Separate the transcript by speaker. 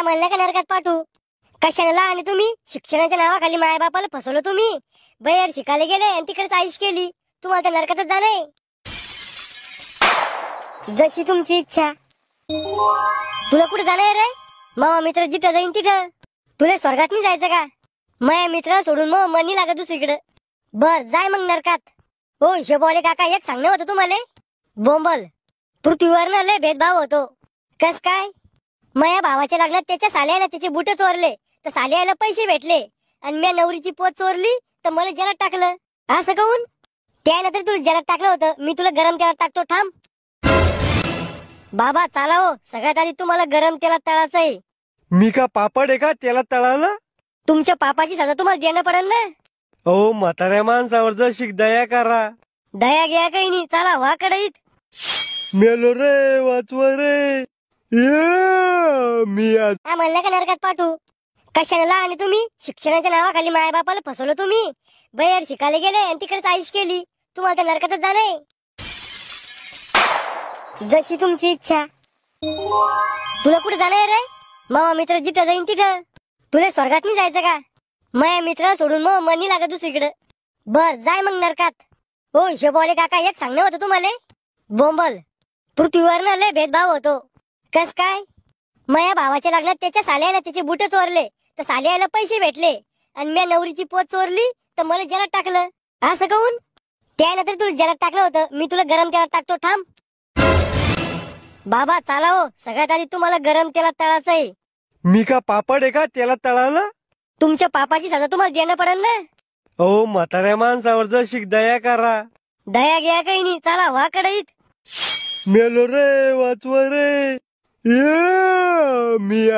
Speaker 1: म्हणलं का नरकात पाठवू? कशाला आणि तुम्ही शिक्षणाच्या नावाखाली मायबापाला फसवलं तुम्ही. बाहेर शिकायला गेले आणि तिकडेच आईश केली. तुम्हाला तर नरकातच जाणं. जशी तुमची इच्छा. तुला कुठे जाणार रे? मामा मित्र जिथं जाईन तिथं. तुला स्वर्गात नाही जायचं का? माया मित्र सोडून मग मन नाही लागत दुसरीकडे. बर जाय मग नरकात. हो हिशोबवाले काका, एक सांगणं होतं तुम्हाला. बोंबल पृथ्वीवर ना लय भेदभाव होतो. कस काय? माया भावाच्या लग्नात त्याच्या साल्याला त्याचे बुट चोरले तर साल्याला पैसे भेटले आणि मी नवरीची पोत चोरली तर मला जलात टाकलं. असं काऊन? त्यानंतर तुला जलात टाकलं होतं. मी तुला गरम तेलात टाकतो, थांब. बाबा चाला हो, सगळ्यात आधी तुम्हाला गरम तेलात तळायचं आहे.
Speaker 2: मी का पापड आहे का त्याला तळाला?
Speaker 1: तुमच्या पापाची सजा तुम्हाला देणं पडेल ना.
Speaker 2: ओ म्हाताऱ्या माणसावर जशी दया करा.
Speaker 1: दया घ्या काही नाही, चला व्हा कडईत.
Speaker 2: मेलो रे, वाचवा रे. मी आज
Speaker 1: म्हणलं का नरकात पाठवू? कशाला आणि तुम्ही शिक्षणाच्या नावाखाली मायबापाला फसवलं तुम्ही. बाहेर शिकायला गेले आणि तिकडेच आईश केली. तुम्हाला तर नरकातच जाणं. जशी तुमची इच्छा. तुला कुठे जाणार रे? मामा मित्र जिथं जाईन तिथं. तुला स्वर्गात नाही जायचं का? माया मित्र सोडून मग मन नाही लागत दुसरीकडे. बर जाय मग नरकात. हो हिशोबवाले काका, एक सांगणं होतं तुम्हाला. बोंबल पृथ्वीवर ना लय भेदभाव होतो. कस काय? माया भावाच्या लग्नात त्याच्या साल्याला त्याचे बुट चोरले तर साल्याला पैसे भेटले आणि मी नवरीची पोत चोरली तर मला जलात टाकलं. असं काऊन? त्यानंतर तुला जलात टाकलं होतं. मी तुला गरम तेलात टाकतो, थांब. बाबा चाला हो, सगळ्यात आधी तुम्हाला गरम तेलात तळायचं आहे.
Speaker 2: मी का पापड आहे का त्याला तळाला?
Speaker 1: तुमच्या पापाची सजा तुम्हाला देणं पडेल ना.
Speaker 2: ओ म्हाताऱ्या माणसावर जशी दया करा.
Speaker 1: दया घ्या काही नाही, चला व्हा कडईत.
Speaker 2: मेलो रे, वाचवा रे. मी